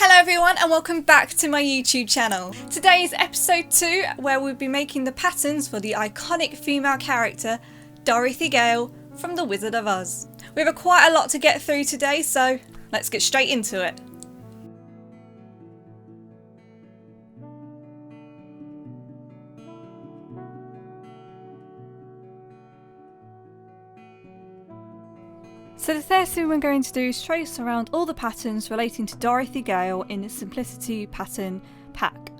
Hello everyone and welcome back to my YouTube channel. Today is episode 2 where we'll be making the patterns for the iconic female character Dorothy Gale from The Wizard of Oz. We have quite a lot to get through today, so let's get straight into it. So the first thing we're going to do is trace around all the patterns relating to Dorothy Gale in the Simplicity pattern pack.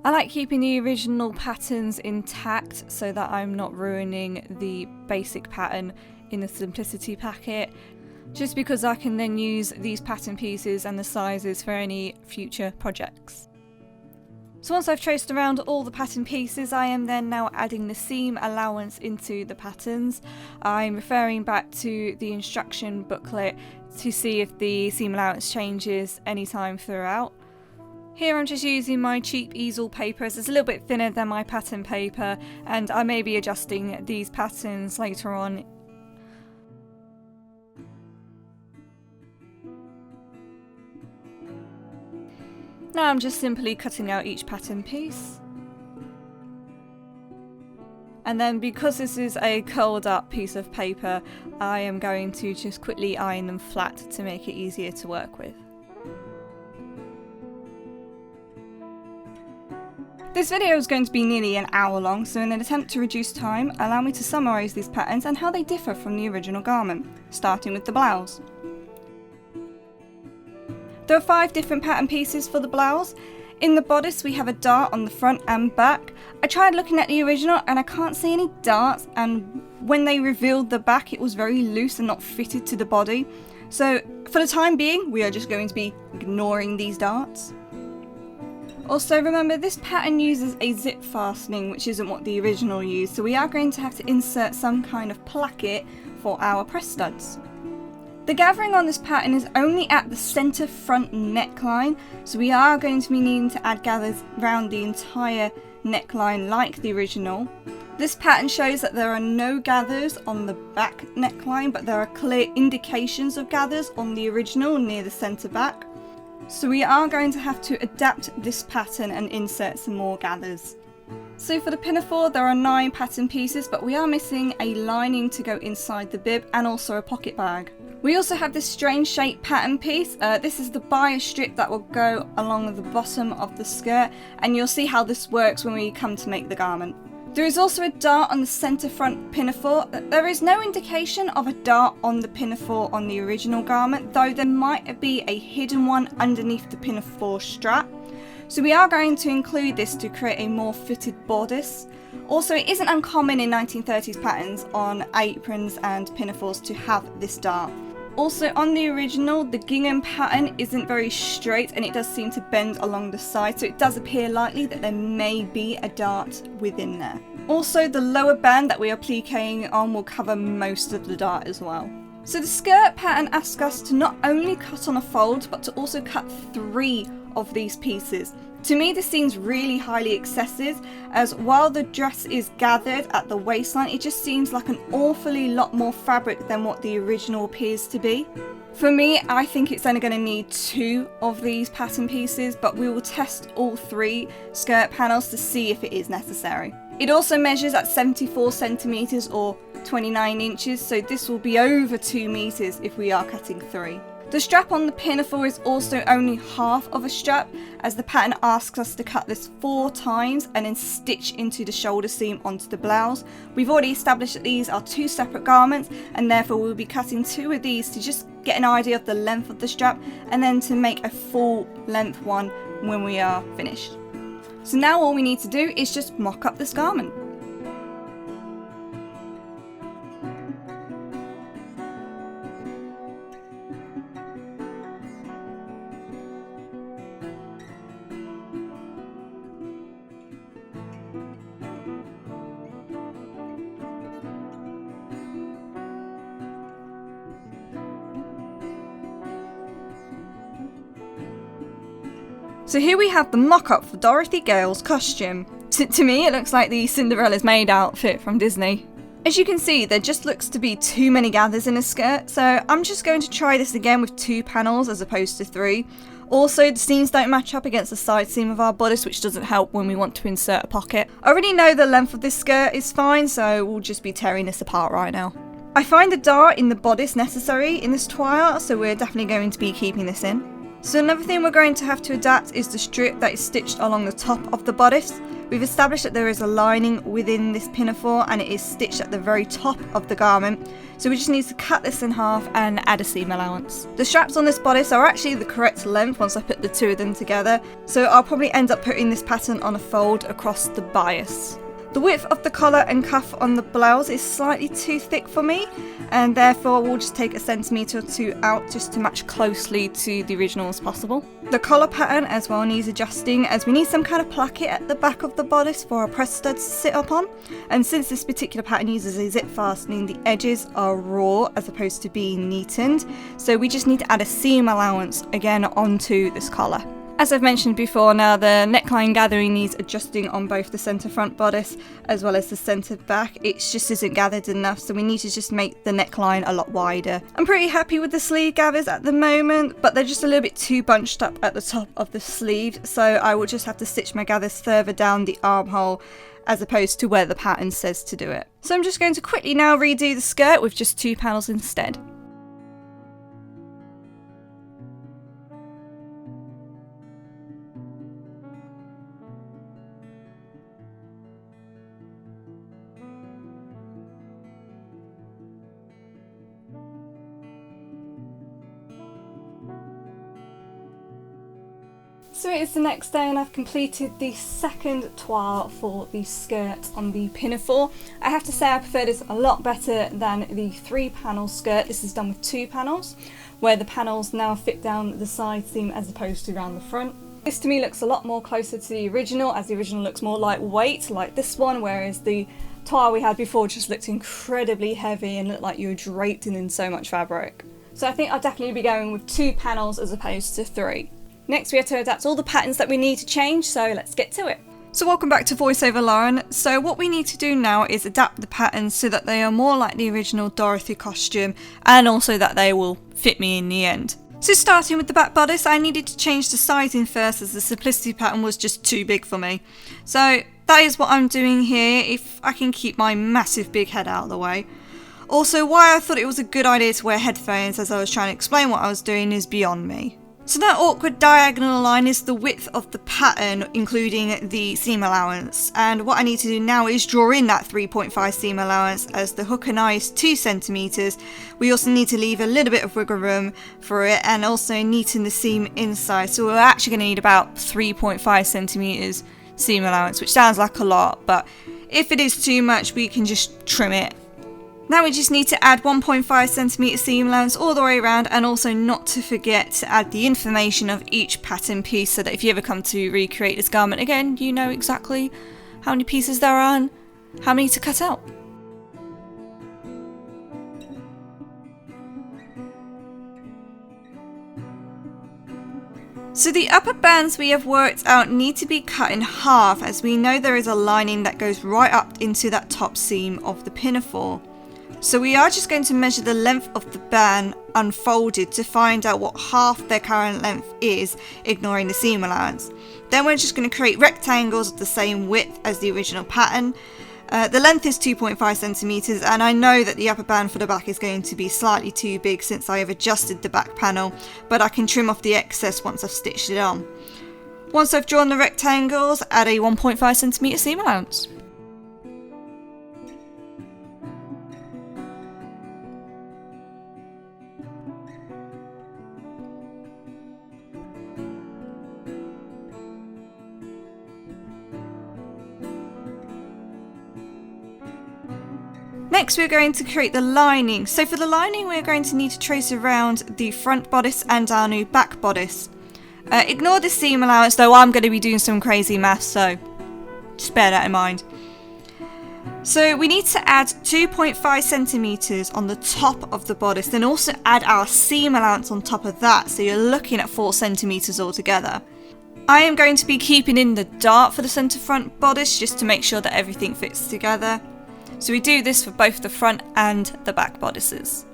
I like keeping the original patterns intact so that I'm not ruining the basic pattern in the Simplicity packet, just because I can then use these pattern pieces and the sizes for any future projects. So once I've traced around all the pattern pieces, I am then now adding the seam allowance into the patterns. I'm referring back to the instruction booklet to see if the seam allowance changes anytime throughout. Here I'm just using my cheap easel paper as it's a little bit thinner than my pattern paper, and I may be adjusting these patterns later on. Now I'm just simply cutting out each pattern piece. And then because this is a curled up piece of paper, I am going to just quickly iron them flat to make it easier to work with. This video is going to be nearly an hour long, so in an attempt to reduce time, allow me to summarise these patterns and how they differ from the original garment, starting with the blouse. There are 5 different pattern pieces for the blouse. In the bodice we have a dart on the front and back. I tried looking at the original and I can't see any darts, and when they revealed the back it was very loose and not fitted to the body. So for the time being we are just going to be ignoring these darts. Also remember, this pattern uses a zip fastening, which isn't what the original used, so we are going to have to insert some kind of placket for our press studs. The gathering on this pattern is only at the centre front neckline, so we are going to be needing to add gathers around the entire neckline like the original. This pattern shows that there are no gathers on the back neckline, but there are clear indications of gathers on the original near the centre back. So we are going to have to adapt this pattern and insert some more gathers. So for the pinafore there are 9 pattern pieces, but we are missing a lining to go inside the bib and also a pocket bag. We also have this strange shaped pattern piece. This is the bias strip that will go along the bottom of the skirt, and you'll see how this works when we come to make the garment. There is also a dart on the centre front pinafore. There is no indication of a dart on the pinafore on the original garment, though there might be a hidden one underneath the pinafore strap. So we are going to include this to create a more fitted bodice. Also, it isn't uncommon in 1930s patterns on aprons and pinafores to have this dart. Also on the original, the gingham pattern isn't very straight and it does seem to bend along the side, so it does appear likely that there may be a dart within there. Also, the lower band that we are pliquing on will cover most of the dart as well. So the skirt pattern asks us to not only cut on a fold, but to also cut 3 of these pieces. To me this seems really highly excessive, as while the dress is gathered at the waistline, it just seems like an awfully lot more fabric than what the original appears to be. For me, I think it's only going to need 2 of these pattern pieces, but we will test all 3 skirt panels to see if it is necessary. It also measures at 74 centimeters or 29 inches, so this will be over 2 meters if we are cutting 3. The strap on the pinafore is also only half of a strap, as the pattern asks us to cut this 4 times and then stitch into the shoulder seam onto the blouse. We've already established that these are 2 separate garments, and therefore we'll be cutting 2 of these to just get an idea of the length of the strap, and then to make a full length one when we are finished. So now all we need to do is just mock up this garment. So here we have the mock-up for Dorothy Gale's costume. To me it looks like the Cinderella's maid outfit from Disney. As you can see, there just looks to be too many gathers in a skirt, so I'm just going to try this again with 2 panels as opposed to 3. Also, the seams don't match up against the side seam of our bodice, which doesn't help when we want to insert a pocket. I already know the length of this skirt is fine, so we'll just be tearing this apart right now. I find the dart in the bodice necessary in this twire, so we're definitely going to be keeping this in. So another thing we're going to have to adapt is the strip that is stitched along the top of the bodice. We've established that there is a lining within this pinafore and it is stitched at the very top of the garment. So we just need to cut this in half and add a seam allowance. The straps on this bodice are actually the correct length once I put the two of them together. So I'll probably end up putting this pattern on a fold across the bias. The width of the collar and cuff on the blouse is slightly too thick for me, and therefore we'll just take a centimetre or two out just to match closely to the original as possible. The collar pattern as well needs adjusting, as we need some kind of placket at the back of the bodice for our press studs to sit up on, and since this particular pattern uses a zip fastening, the edges are raw as opposed to being neatened, so we just need to add a seam allowance again onto this collar. As I've mentioned before, now the neckline gathering needs adjusting on both the centre front bodice as well as the centre back. It just isn't gathered enough, so we need to just make the neckline a lot wider. I'm pretty happy with the sleeve gathers at the moment, but they're just a little bit too bunched up at the top of the sleeve, so I will just have to stitch my gathers further down the armhole as opposed to where the pattern says to do it. So I'm just going to quickly now redo the skirt with just 2 panels instead. So it is the next day and I've completed the second toile for the skirt on the pinafore. I have to say I prefer this a lot better than the 3-panel skirt. This is done with 2 panels, where the panels now fit down the side seam as opposed to around the front. This to me looks a lot more closer to the original, as the original looks more lightweight like this one, whereas the toile we had before just looked incredibly heavy and looked like you were draped in so much fabric. So I think I'll definitely be going with 2 panels as opposed to 3. Next we have to adapt all the patterns that we need to change, so let's get to it. So welcome back to Voiceover Lauren. So what we need to do now is adapt the patterns so that they are more like the original Dorothy costume, and also that they will fit me in the end. So starting with the back bodice, I needed to change the sizing first as the simplicity pattern was just too big for me. So that is what I'm doing here, if I can keep my massive big head out of the way. Also, why I thought it was a good idea to wear headphones as I was trying to explain what I was doing is beyond me. So that awkward diagonal line is the width of the pattern, including the seam allowance. And what I need to do now is draw in that 3.5 seam allowance, as the hook and eye is 2 centimeters. We also need to leave a little bit of wiggle room for it and also neaten the seam inside. So we're actually going to need about 3.5 centimeters seam allowance, which sounds like a lot, but if it is too much, we can just trim it. Now we just need to add 1.5 centimeter seam allowance all the way around, and also not to forget to add the information of each pattern piece, so that if you ever come to recreate this garment again, you know exactly how many pieces there are and how many to cut out. So the upper bands we have worked out need to be cut in half, as we know there is a lining that goes right up into that top seam of the pinafore. So we are just going to measure the length of the band unfolded to find out what half their current length is, ignoring the seam allowance. Then we're just going to create rectangles of the same width as the original pattern. The length is 2.5 centimeters, and I know that the upper band for the back is going to be slightly too big since I have adjusted the back panel, but I can trim off the excess once I've stitched it on. Once I've drawn the rectangles, add a 1.5 centimeter seam allowance. Next we're going to create the lining. So for the lining we're going to need to trace around the front bodice and our new back bodice. Ignore the seam allowance though, I'm going to be doing some crazy maths, so just bear that in mind. So we need to add 2.5 centimeters on the top of the bodice, then also add our seam allowance on top of that, so you're looking at 4 centimeters altogether. I am going to be keeping in the dart for the centre front bodice just to make sure that everything fits together. So we do this for both the front and the back bodices.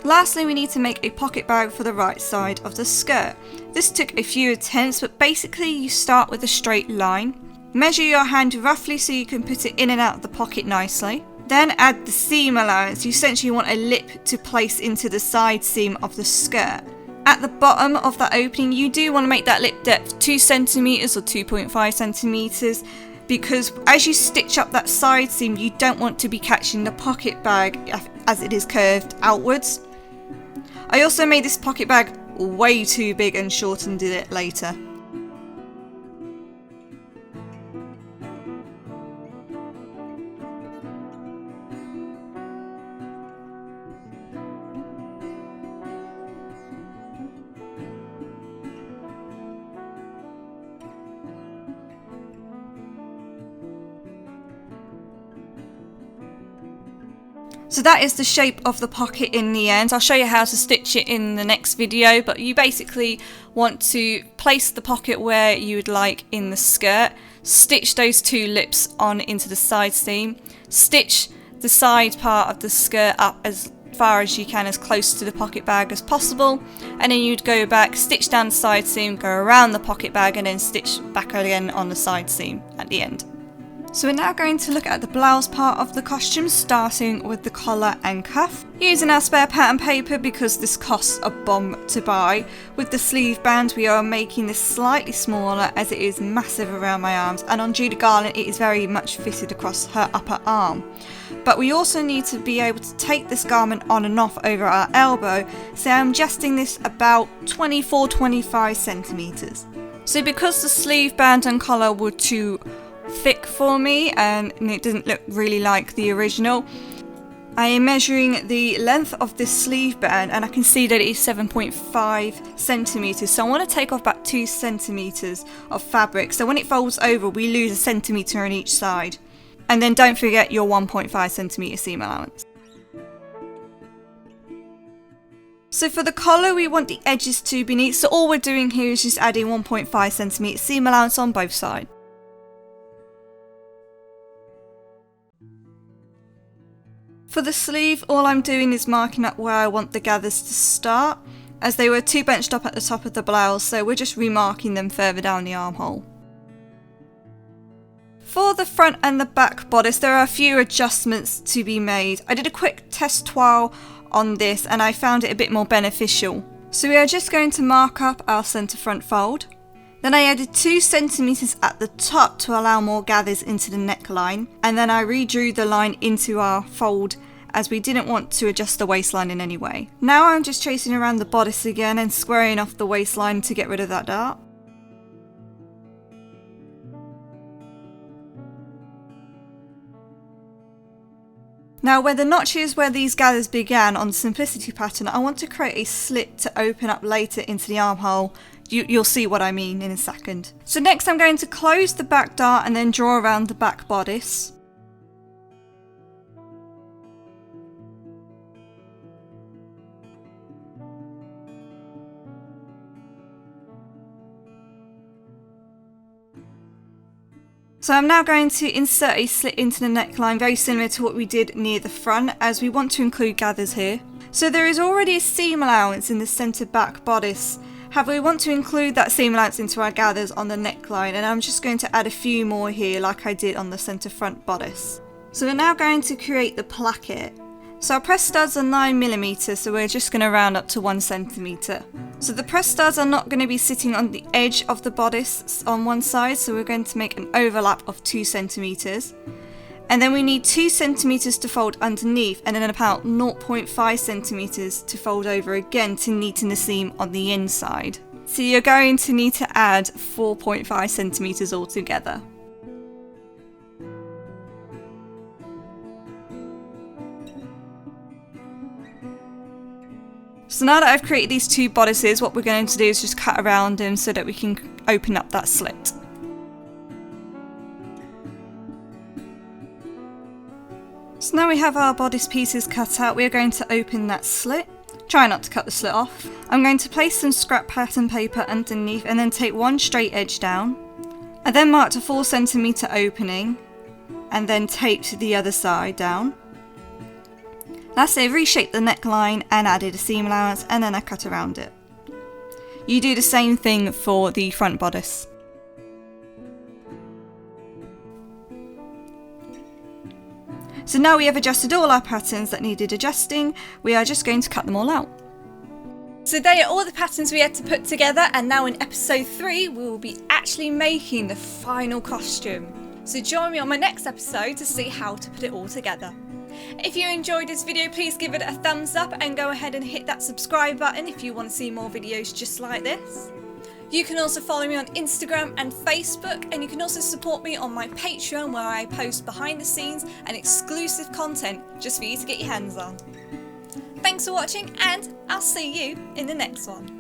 Lastly, we need to make a pocket bag for the right side of the skirt. This took a few attempts, but basically you start with a straight line. Measure your hand roughly so you can put it in and out of the pocket nicely. Then add the seam allowance. You essentially want a lip to place into the side seam of the skirt. At the bottom of that opening, you do want to make that lip depth 2 centimeters or 2.5 centimeters, because as you stitch up that side seam, you don't want to be catching the pocket bag as it is curved outwards. I also made this pocket bag way too big and shortened it later. So that is the shape of the pocket in the end. I'll show you how to stitch it in the next video, but you basically want to place the pocket where you would like in the skirt, stitch those 2 lips on into the side seam, stitch the side part of the skirt up as far as you can, as close to the pocket bag as possible, and then you'd go back, stitch down the side seam, go around the pocket bag, and then stitch back again on the side seam at the end. So we're now going to look at the blouse part of the costume, starting with the collar and cuff. Using our spare pattern paper because this costs a bomb to buy. With the sleeve band we are making this slightly smaller as it is massive around my arms, and on Judy Garland it is very much fitted across her upper arm. But we also need to be able to take this garment on and off over our elbow, so I'm adjusting this about 24-25 centimeters. So because the sleeve band and collar were too thick for me and it didn't look really like the original, I am measuring the length of this sleeve band and I can see that it is 7.5 centimeters. So I want to take off about 2 centimeters of fabric, so when it folds over we lose a centimeter on each side. And then don't forget your 1.5 centimeter seam allowance. So for the collar we want the edges to be neat, so all we're doing here is just adding 1.5 centimeter seam allowance on both sides. For the sleeve, all I'm doing is marking up where I want the gathers to start, as they were too bunched up at the top of the blouse, so we're just remarking them further down the armhole. For the front and the back bodice, there are a few adjustments to be made. I did a quick test toile on this and I found it a bit more beneficial. So we are just going to mark up our centre front fold. Then I added 2 centimeters at the top to allow more gathers into the neckline, and then I redrew the line into our fold as we didn't want to adjust the waistline in any way. Now I'm just tracing around the bodice again and squaring off the waistline to get rid of that dart. Now where the notch is where these gathers began on the simplicity pattern, I want to create a slit to open up later into the armhole. You'll see what I mean in a second. So next I'm going to close the back dart and then draw around the back bodice. So I'm now going to insert a slit into the neckline, very similar to what we did near the front, as we want to include gathers here. So there is already a seam allowance in the centre back bodice. However, we want to include that seam allowance into our gathers on the neckline, and I'm just going to add a few more here like I did on the centre front bodice. So we're now going to create the placket. So our press studs are 9mm, so we're just going to round up to 1 centimetre. So the press studs are not going to be sitting on the edge of the bodice on one side, so we're going to make an overlap of 2 centimetres. And then we need 2 centimetres to fold underneath, and then about 0.5 centimetres to fold over again to neaten the seam on the inside. So you're going to need to add 4.5 centimetres altogether. So now that I've created these 2 bodices, what we're going to do is just cut around them so that we can open up that slit. So now we have our bodice pieces cut out, we're going to open that slit. Try not to cut the slit off. I'm going to place some scrap pattern paper underneath and then take one straight edge down. I then marked a 4 centimetre opening and then taped the other side down. That's it, reshaped the neckline and added a seam allowance, and then I cut around it. You do the same thing for the front bodice. So now we have adjusted all our patterns that needed adjusting, we are just going to cut them all out. So they are all the patterns we had to put together, and now in episode 3 we will be actually making the final costume. So join me on my next episode to see how to put it all together. If you enjoyed this video, please give it a thumbs up and go ahead and hit that subscribe button if you want to see more videos just like this. You can also follow me on Instagram and Facebook, and you can also support me on my Patreon where I post behind the scenes and exclusive content just for you to get your hands on. Thanks for watching, and I'll see you in the next one.